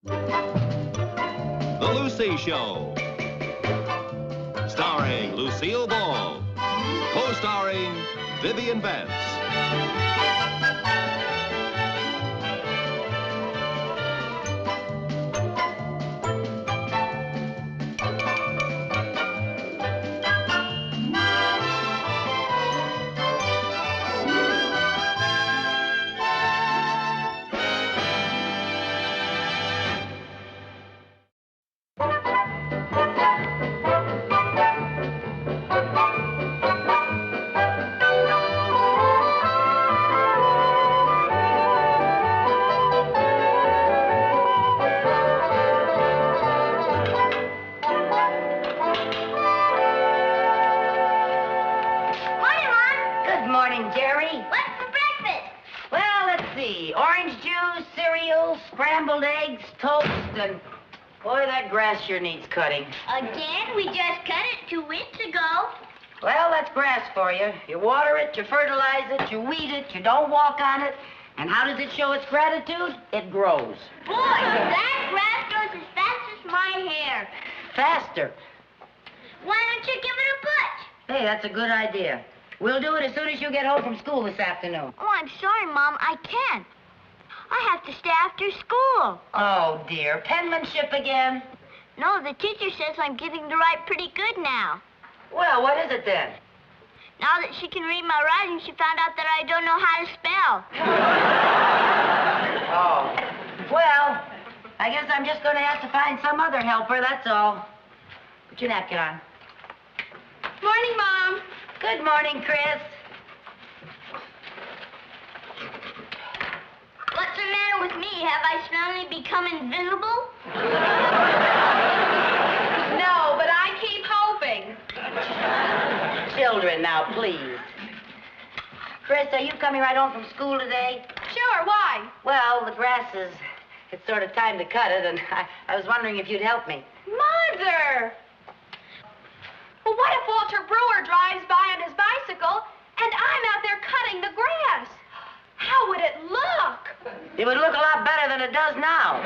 The Lucy Show. Starring Lucille Ball. Co-starring Vivian Vance. Scrambled eggs, toast, and boy, that grass sure needs cutting. Again? We just cut it 2 weeks ago. Well, that's grass for you. You water it, you fertilize it, you weed it, you don't walk on it. And how does it show its gratitude? It grows. Boy, that grass grows as fast as my hair. Faster. Why don't you give it a push? Hey, that's a good idea. We'll do it as soon as you get home from school this afternoon. Oh, I'm sorry, Mom. I can't. I have to stay after school. Oh, dear. Penmanship again? No, the teacher says I'm getting to write pretty good now. Well, what is it then? Now that she can read my writing, she found out that I don't know how to spell. Oh. Well, I guess I'm just going to have to find some other helper, that's all. Put your napkin on. Morning, Mom. Good morning, Chris. What's the matter with me? Have I suddenly become invisible? No, but I keep hoping. Children, now, please. Chris, are you coming right home from school today? Sure, why? Well, the grass is... It's sort of time to cut it, and I was wondering if you'd help me. Mother! Well, what if Walter Brewer drives by on his bicycle and I'm out there cutting the grass? How would it look? It would look a lot better than it does now.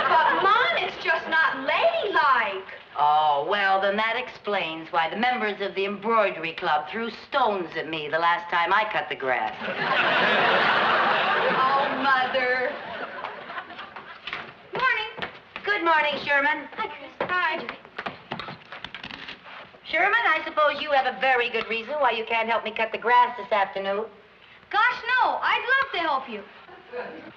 But, Mom, it's just not ladylike. Oh, well, then that explains why the members of the embroidery club threw stones at me the last time I cut the grass. Oh, Mother. Morning. Good morning, Sherman. Hi, Chris. Hi. Sherman, I suppose you have a very good reason why you can't help me cut the grass this afternoon. Gosh, no. I'd love to help you.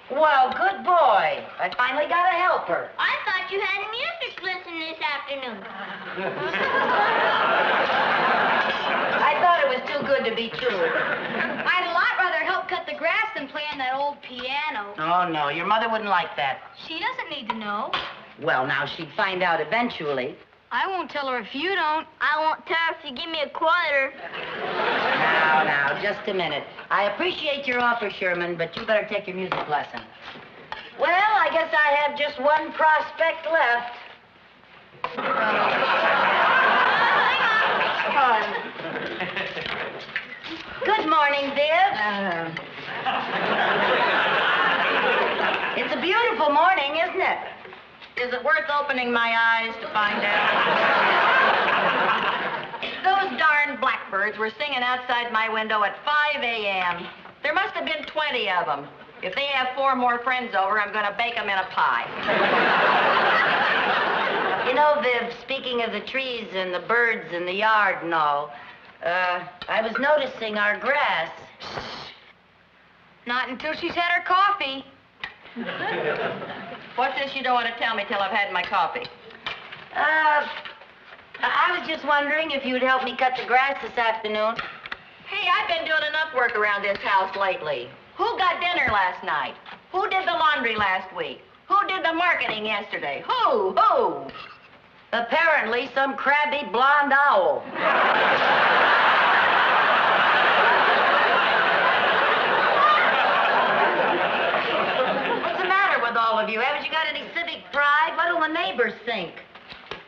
Well, good boy. I finally got a helper. I thought you had a music lesson this afternoon. I thought it was too good to be true. I'd a lot rather help cut the grass than play on that old piano. Oh, no, your mother wouldn't like that. She doesn't need to know. Well, now, she'd find out eventually. I won't tell her if you don't. I won't tell her if you give me a quarter. Now, just a minute. I appreciate your offer, Sherman, but you better take your music lesson. Well, I guess I have just one prospect left. Good morning, Viv. It's a beautiful morning, isn't it? Is it worth opening my eyes to find out? Those darn blackbirds were singing outside my window at 5 a.m. There must have been 20 of them. If they have 4 more friends over, I'm going to bake them in a pie. You know, Viv, speaking of the trees and the birds in the yard and all, I was noticing our grass. Not until she's had her coffee. What's this you don't want to tell me till I've had my coffee? I was just wondering if you'd help me cut the grass this afternoon. Hey, I've been doing enough work around this house lately. Who got dinner last night? Who did the laundry last week? Who did the marketing yesterday? Who? Apparently, some crabby blonde owl. What's the matter with all of you? Haven't you got any civic pride? What'll the neighbors think?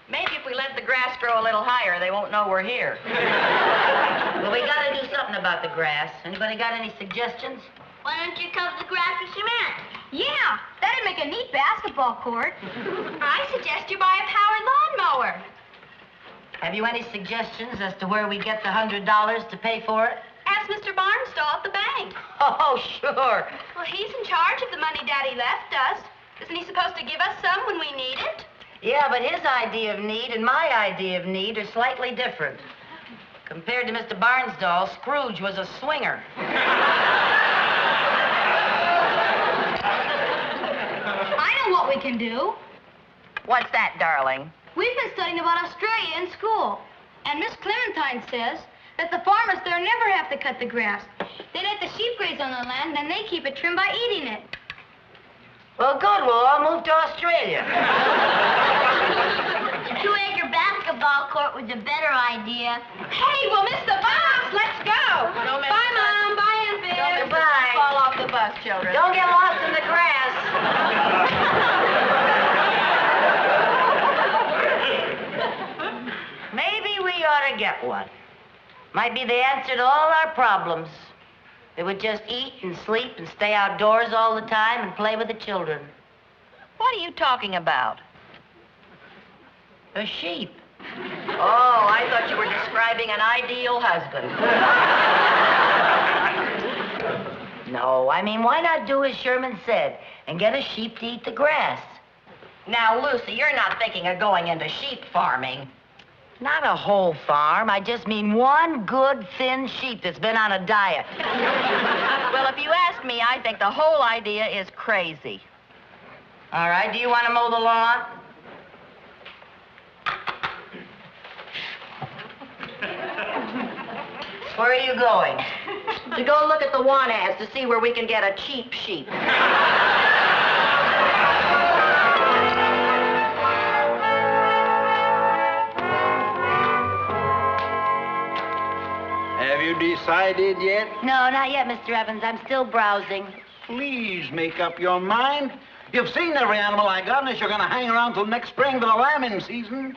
Maybe if we let the grass grow a little higher, they won't know we're here. Well, we gotta do something about the grass. Anybody got any suggestions? Why don't you cover the grass with cement? Yeah, make a neat basketball court. I suggest you buy a powered lawnmower. Have you any suggestions as to where we get the $100 to pay for it? Ask Mr. Barnstall at the bank. Oh, sure. Well, he's in charge of the money Daddy left us. Isn't he supposed to give us some when we need it? Yeah, but his idea of need and my idea of need are slightly different. Compared to Mr. Barnsdall, Scrooge was a swinger. I know what we can do. What's that, darling? We've been studying about Australia in school. And Miss Clementine says that the farmers there never have to cut the grass. They let the sheep graze on the land, and they keep it trim by eating it. Well, good. We'll all move to Australia. The 2-acre basketball court was a better idea. Hey, we'll miss the bus. Let's go. Don't miss Bye, the bus. Mom. Bye, Aunt Viv. Don't Goodbye. fall off the bus, children. Don't get lost in the grass. Maybe we ought to get one. Might be the answer to all our problems. They would just eat and sleep and stay outdoors all the time and play with the children. What are you talking about? A sheep. Oh, I thought you were describing an ideal husband. No, I mean, why not do as Sherman said and get a sheep to eat the grass? Now, Lucy, you're not thinking of going into sheep farming. Not a whole farm. I just mean one good, thin sheep that's been on a diet. Well, if you ask me, I think the whole idea is crazy. All right, do you want to mow the lawn? Where are you going? To go look at the want ads to see where we can get a cheap sheep. Have you decided yet? No, not yet, Mr. Evans. I'm still browsing. Please make up your mind. You've seen every animal I got, unless you're going to hang around till next spring for the lambing season.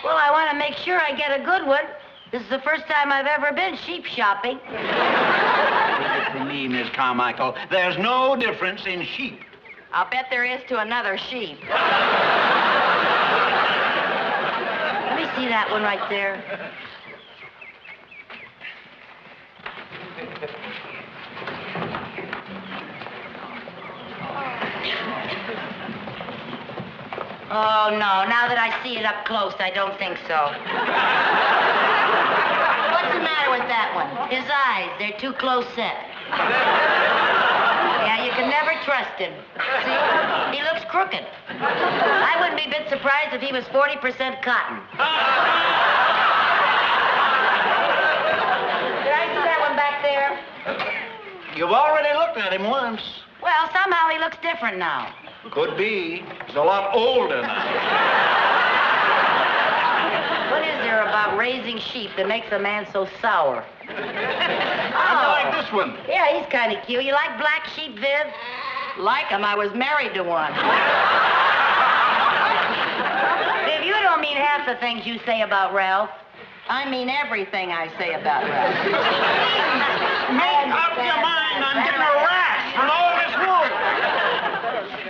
Well, I want to make sure I get a good one. This is the first time I've ever been sheep shopping. Leave it to me, Miss Carmichael. There's no difference in sheep. I'll bet there is to another sheep. Let me see that one right there. Oh, no. Now that I see it up close, I don't think so. What's the matter with that one? His eyes, they're too close set. Yeah, you can never trust him. See? He looks crooked. I wouldn't be a bit surprised if he was 40% cotton. Did I see that one back there? You've already looked at him once. Well, somehow he looks different now. Could be. He's a lot older now. What is there about raising sheep that makes a man so sour? How'd you like this one? Yeah, he's kind of cute. You like black sheep, Viv? Like him, I was married to one. Viv, you don't mean half the things you say about Ralph. I mean everything I say about Ralph. Make up your mind. I'm getting a rash from all this wood.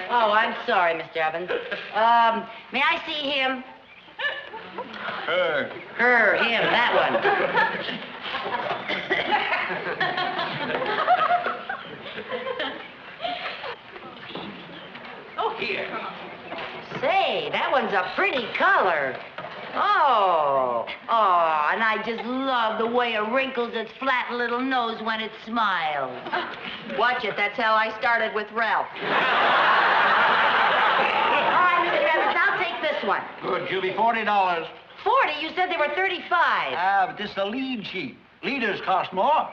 Oh, I'm sorry, Mr. Evans. May I see him? Her. Her, him, that one. Oh, here. Say, that one's a pretty color. Oh, and I just love the way it wrinkles its flat little nose when it smiles. Watch it, that's how I started with Ralph. All right, Mr. Evans, I'll take this one. Good, Julie, $40. 40? You said they were 35. But this is a lead sheep. Leaders cost more.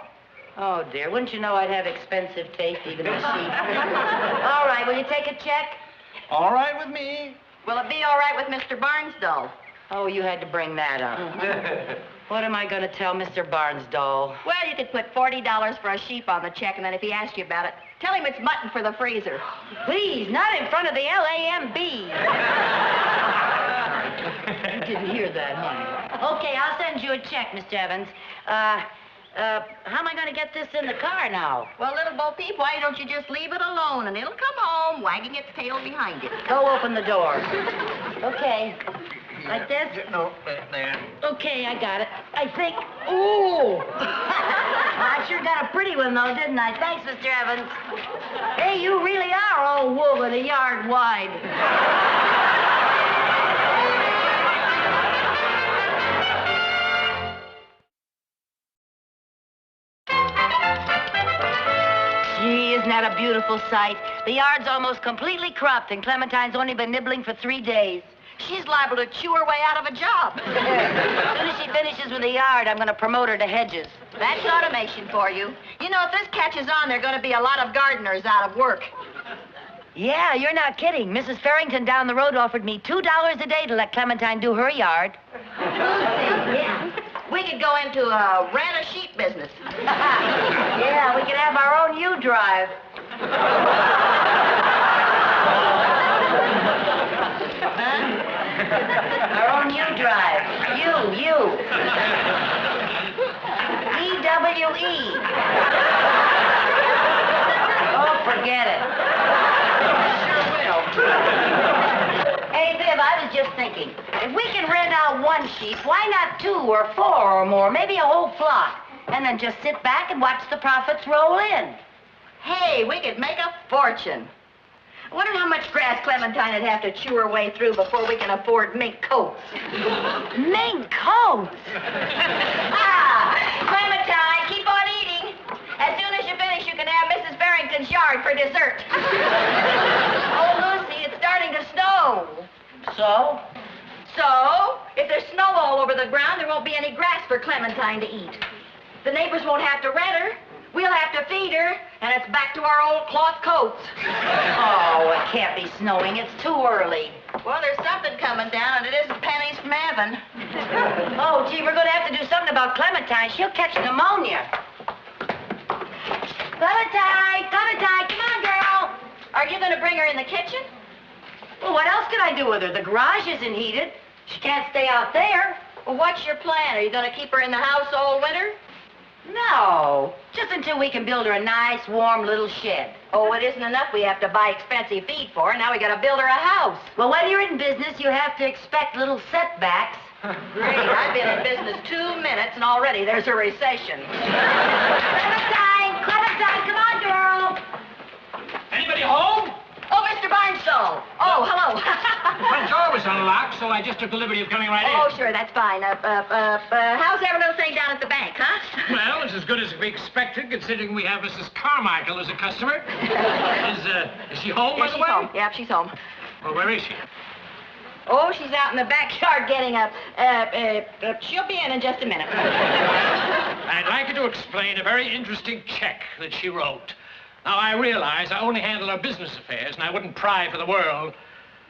Oh, dear. Wouldn't you know I'd have expensive taste, even the sheep? All right, will you take a check? All right with me. Will it be all right with Mr. Barnsdall? Oh, you had to bring that up. What am I going to tell Mr. Barnsdall? Well, you could put $40 for a sheep on the check, and then if he asks you about it, tell him it's mutton for the freezer. Please, not in front of the LAMB. You didn't hear that, honey. Okay, I'll send you a check, Mr. Evans. How am I going to get this in the car now? Well, little Bo Peep, why don't you just leave it alone and it'll come home wagging its tail behind it. Go open the door. Okay. Like this? No, there. Okay, I got it. I think. Ooh! I sure got a pretty one, though, didn't I? Thanks, Mr. Evans. Hey, you really are all wool and a yard wide. Gee, isn't that a beautiful sight? The yard's almost completely cropped, and Clementine's only been nibbling for 3 days. She's liable to chew her way out of a job. As soon as she finishes with the yard, I'm going to promote her to hedges. That's automation for you. You know, if this catches on, there are going to be a lot of gardeners out of work. Yeah, you're not kidding. Mrs. Farrington down the road offered me $2 a day to let Clementine do her yard. Yeah. We could go into a rent-a-sheep business. Yeah, we could have our own U-drive. Our own U-drive. U. E-W-E. Oh, forget it. Sure will. Hey, Viv, I was just thinking, if we can rent out one sheep, why not 2 or 4 or more, maybe a whole flock, and then just sit back and watch the profits roll in? Hey, we could make a fortune. I wonder how much grass Clementine would have to chew her way through before we can afford mink coats. Mink coats? Clementine, keep on eating. As soon as you finish, you can have Mrs. Barrington's yard for dessert. Oh, Lucy, it's starting to snow. So? So, if there's snow all over the ground, there won't be any grass for Clementine to eat. The neighbors won't have to rent her. We'll have to feed her, and it's back to our old cloth coats. Oh, it can't be snowing. It's too early. Well, there's something coming down, and it isn't pennies from heaven. Oh, gee, we're going to have to do something about Clementine. She'll catch pneumonia. Clementine, come on, girl. Are you going to bring her in the kitchen? Well, what else can I do with her? The garage isn't heated. She can't stay out there. Well, what's your plan? Are you going to keep her in the house all winter? No, just until we can build her a nice, warm little shed. Oh, it isn't enough we have to buy expensive feed for her. Now we got to build her a house. Well, when you're in business, you have to expect little setbacks. Great. I've been in business 2 minutes, and already there's a recession. Clementine, come on, girl. Anybody home? Oh, Mr. Barnstall. Oh, hello. Front door was unlocked, so I just took the liberty of coming right Oh, in. sure, that's fine. How's every little thing down at the bank, huh? Well, it's as good as we expected, considering we have Mrs. Carmichael as a customer. Is she home, by Yeah, the she's way? home. Yeah, she's home. Well, where is she? Oh, she's out in the backyard getting she'll be in just a minute. I'd like you to explain a very interesting check that she wrote. Now, I realize I only handle her business affairs, and I wouldn't pry for the world.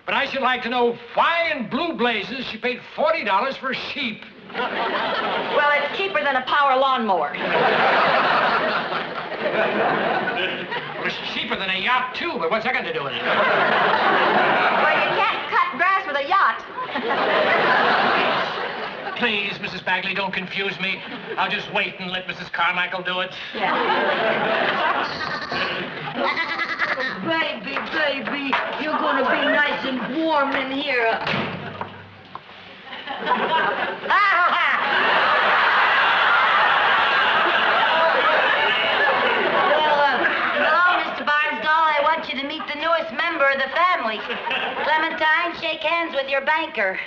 But I should like to know why in blue blazes she paid $40 for a sheep. Well, it's cheaper than a power lawnmower. Well, it's cheaper than a yacht, too, but what's that got to do with it? Well, you can't cut grass with a yacht. Please, Mrs. Bagley, don't confuse me. I'll just wait and let Mrs. Carmichael do it. Baby, you're going to be nice and warm in here. Hello, Mr. Barnsdall. I want you to meet the newest member of the family. Clementine, shake hands with your banker.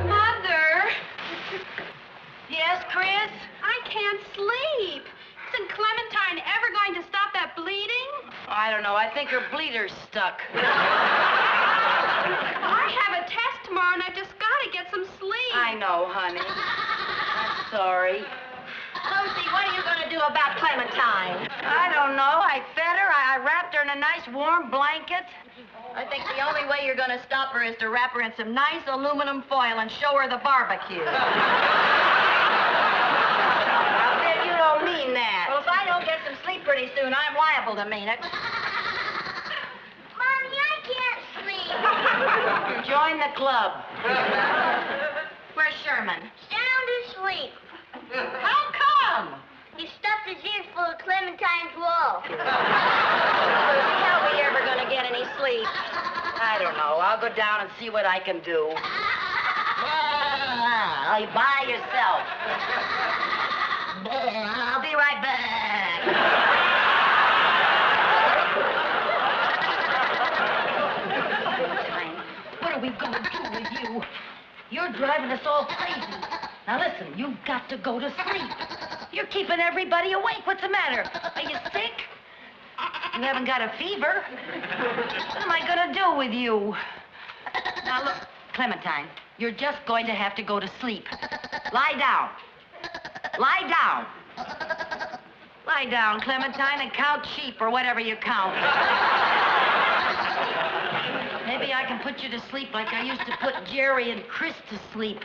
Mother, Yes, Chris? I can't sleep. Isn't Clementine ever going to stop that bleeding? I don't know. I think her bleeder's stuck. I have a test tomorrow, and I've just got to get some sleep. I know, honey. I'm sorry. Lucy, what are you going to do about Clementine? I don't know. I fed her. I wrapped her in a nice warm blanket. I think the only way you're going to stop her is to wrap her in some nice aluminum foil and show her the barbecue. I bet you don't mean that. Well, if I don't get some sleep pretty soon, I'm liable to mean it. Mommy, I can't sleep. Join the club. Where's Sherman? Sound asleep. How come? He stuffed his ears full of Clementine's wool. Lucy, how are we ever going to get any sleep? I don't know. I'll go down and see what I can do. By yourself. I'll be right back. What are we going to do with you? You're driving us all crazy. Now listen, you've got to go to sleep. You're keeping everybody awake. What's the matter? Are you sick? You haven't got a fever. What am I going to do with you? Now look, Clementine, you're just going to have to go to sleep. Lie down. Lie down. Lie down, Clementine, and count sheep or whatever you count. Maybe I can put you to sleep like I used to put Jerry and Chris to sleep.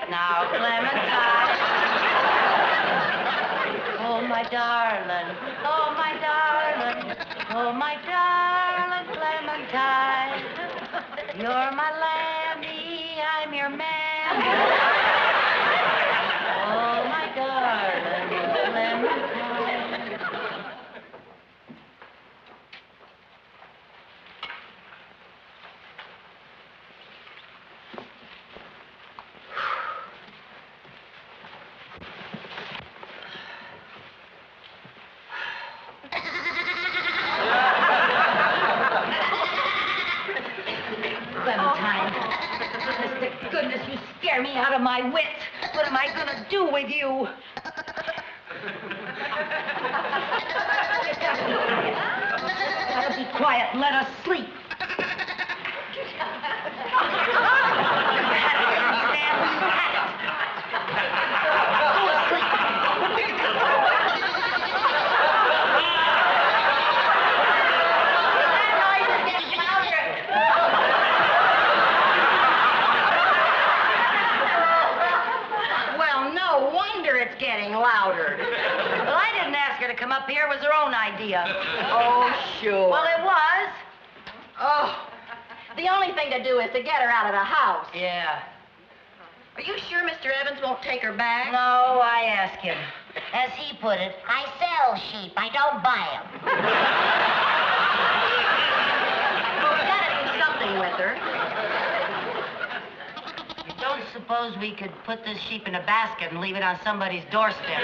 Now, Clementine. Oh, my darling. Oh, my darling. Oh, my darling Clementine. You're my lammy, I'm your mammy. Oh, my darling Clementine. Clementine. Honest to goodness, you scare me out of my wits. What am I going to do with you? Gotta be quiet and let us sleep. Getting louder. Well, I didn't ask her to come up here. It was her own idea. Oh, sure. Well, it was. Oh, the only thing to do is to get her out of the house. Yeah. Are you sure Mr. Evans won't take her back? No, I asked him. As he put it, I sell sheep. I don't buy them. Well, we gotta do something with her. Don't suppose we could put this sheep in a basket and leave it on somebody's doorstep?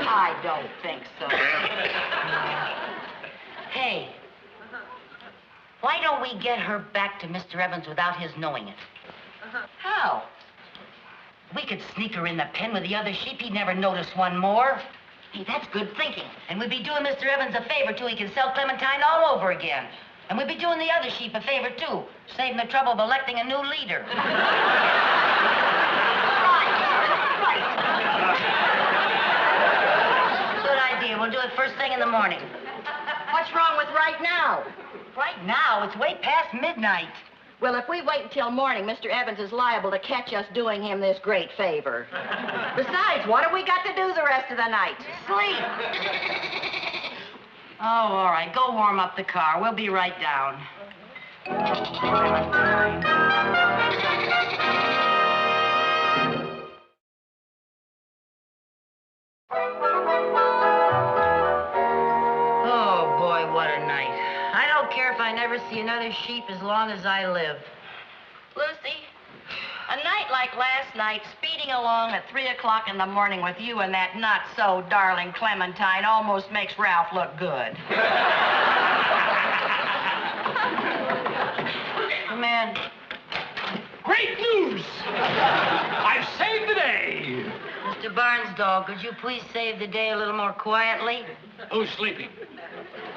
I don't think so. Hey, why don't we get her back to Mr. Evans without his knowing it? How? We could sneak her in the pen with the other sheep. He'd never notice one more. Hey, that's good thinking. And we'd be doing Mr. Evans a favor, too. He can sell Clementine all over again. And we'd be doing the other sheep a favor, too, saving the trouble of electing a new leader. Right. Good idea. We'll do it first thing in the morning. What's wrong with right now? Right now, it's way past midnight. Well, if we wait until morning, Mr. Evans is liable to catch us doing him this great favor. Besides, what have we got to do the rest of the night? Sleep. Oh, all right. Go warm up the car. We'll be right down. Oh, boy, what a night. I don't care if I never see another sheep as long as I live. Lucy, a night night like last night, speeding along at 3 o'clock in the morning with you and that not-so-darling Clementine almost makes Ralph look good. Come in. Great news! I've saved the day. Mr. Barnsdall, could you please save the day a little more quietly? Who's sleeping?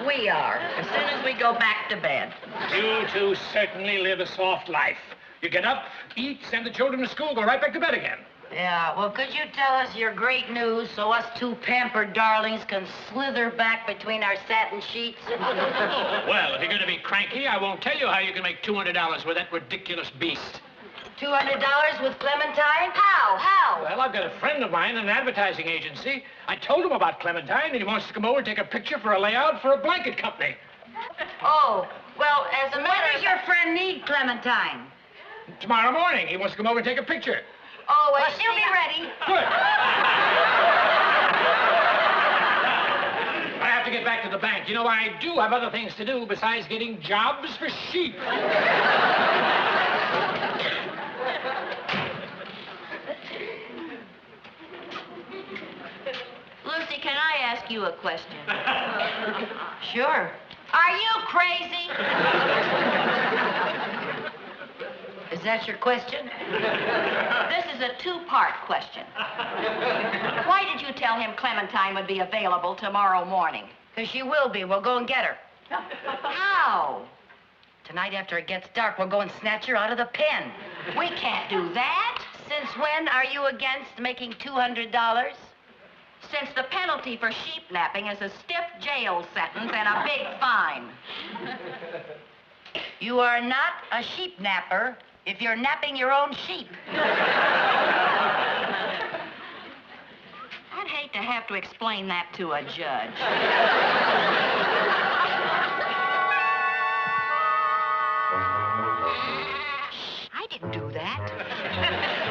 We are, as soon as we go back to bed. You two certainly live a soft life. You get up, eat, send the children to school, go right back to bed again. Yeah, well, could you tell us your great news so us two pampered darlings can slither back between our satin sheets? Well, if you're going to be cranky, I won't tell you how you can make $200 with that ridiculous beast. $200 with Clementine? How? Well, I've got a friend of mine in an advertising agency. I told him about Clementine, and he wants to come over and take a picture for a layout for a blanket company. Oh, well, as a matter of... When does your friend need Clementine? Tomorrow morning, he wants to come over and take a picture. Oh, well, she'll be ready. Good. I have to get back to the bank. You know, I do have other things to do besides getting jobs for sheep. Lucy, can I ask you a question? Sure. Are you crazy? Is that your question? This is a two-part question. Why did you tell him Clementine would be available tomorrow morning? Because she will be. We'll go and get her. How? Tonight after it gets dark, we'll go and snatch her out of the pen. We can't do that. Since when are you against making $200? Since the penalty for sheep napping is a stiff jail sentence and a big fine. You are not a sheep napper if you're napping your own sheep. I'd hate to have to explain that to a judge. I didn't do that.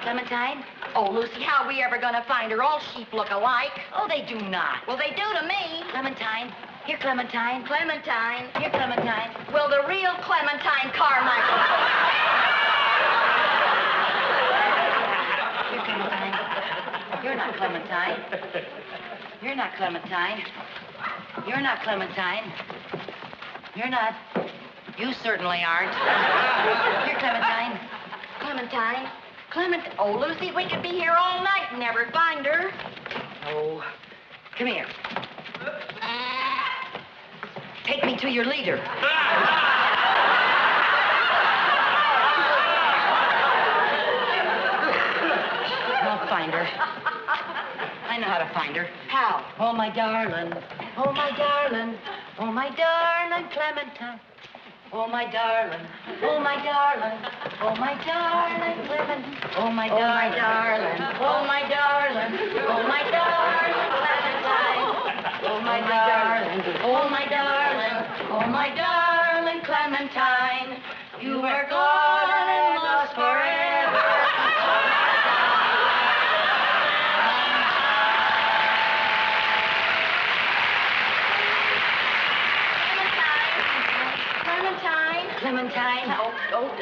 Clementine? Oh, Lucy, how are we ever going to find her? All sheep look alike. Oh, they do not. Well, they do to me. Clementine. Here, Clementine. Clementine. Here, Clementine. Will the real Clementine Carmichael... Here, Clementine. You're not Clementine. You're not Clementine. You're not Clementine. You're not. You certainly aren't. Here, Clementine. Clementine. Oh, Lucy, we could be here all night and never find her. Oh, come here. Take me to your leader. I'll find her. I know how to find her. How? Oh, my darling. Oh, my darling. Oh, my darling Clementine. Oh, my darling. Oh, my darling. Oh, my darling Clementine. Oh, my darling. Oh, my darling. Oh, my darling Clementine. Oh, my darling. Oh, my darling. Oh, my darling Clementine. You are gone and lost forever. Clementine. Oh,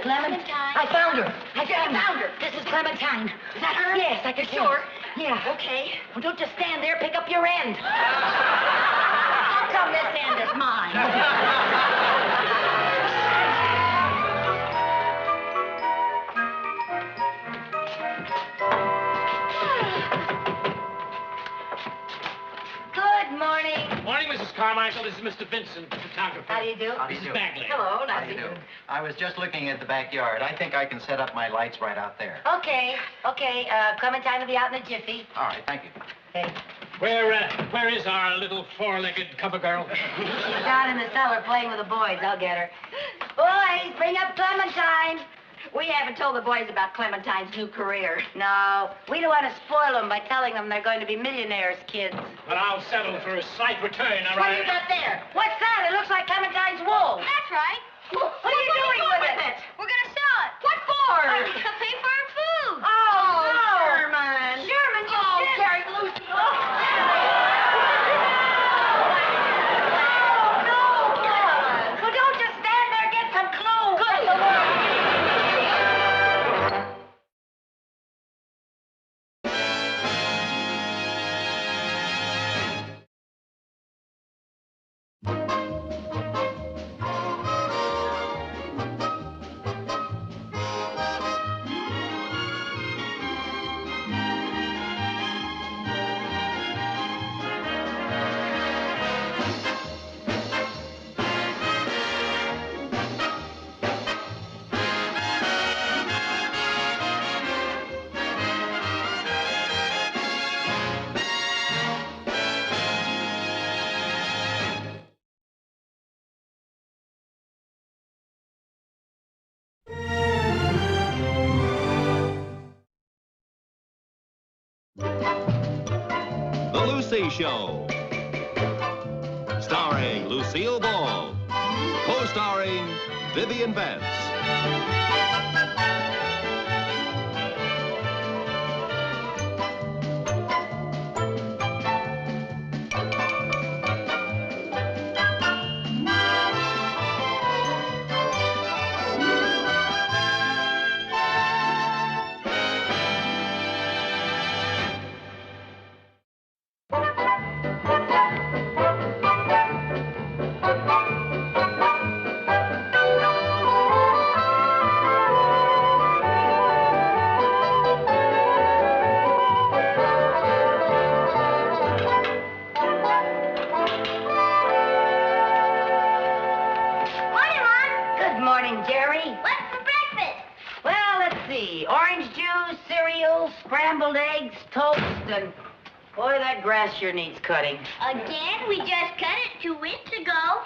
Clementine. Clementine. I found her. I found her. This is Clementine. Is that her? Yes, I can You're sure? Yeah. Okay. Well, don't just stand there. Pick up your end. How come this end is mine? Good morning. Morning, Mrs. Carmichael. This is Mr. Vincent, the photographer. How do you do? How do you Mrs. do? Bagley. Hello, How nice do to you meet do? you. I was just looking at the backyard. I think I can set up my lights right out there. Okay. Clementine will be out in a jiffy. All right, thank you. Okay. Where is our little four-legged cover girl? She's down in the cellar playing with the boys. I'll get her. Boys, bring up Clementine. We haven't told the boys about Clementine's new career. No, we don't want to spoil them by telling them they're going to be millionaires' kids. But I'll settle for a slight return, all What right? do you got there? What's that? It looks like Clementine's wool. That's right. What are you doing with it? We're gonna sell it. What for? The Lucy Show. Starring Lucille Ball. Co-starring Vivian Vance. Morning, Mom. Good morning, Jerry. What's for breakfast? Well, let's see. Orange juice, cereal, scrambled eggs, toast, and... Boy, that grass sure needs cutting. Again? We just cut it 2 weeks ago.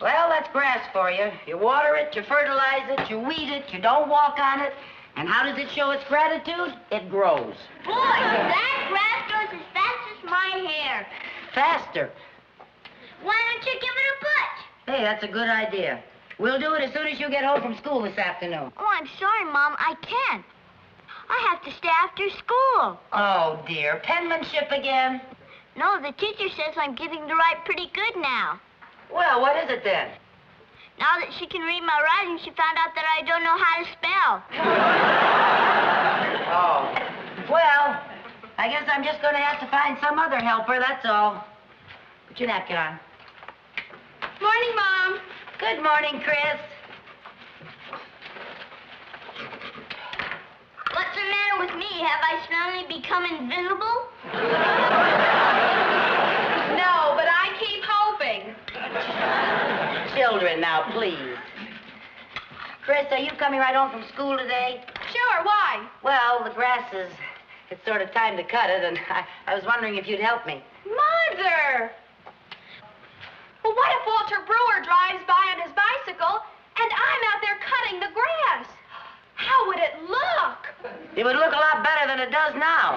Well, that's grass for you. You water it, you fertilize it, you weed it, you don't walk on it. And how does it show its gratitude? It grows. Boy, that grass grows as fast as my hair. Faster. Why don't you give it a push? Hey, that's a good idea. We'll do it as soon as you get home from school this afternoon. Oh, I'm sorry, Mom. I can't. I have to stay after school. Oh, dear. Penmanship again? No, the teacher says I'm getting to write pretty good now. Well, what is it then? Now that she can read my writing, she found out that I don't know how to spell. Oh. Well, I guess I'm just going to have to find some other helper, that's all. Put your napkin on. Morning, Mom. Good morning, Chris. What's the matter with me? Have I suddenly become invisible? No, but I keep hoping. Children, now, please. Chris, are you coming right home from school today? Sure, why? Well, the grass is... It's sort of time to cut it, and I was wondering if you'd help me. Mother! Well, what if Walter Brewer drives by on his bicycle and I'm out there cutting the grass? How would it look? It would look a lot better than it does now.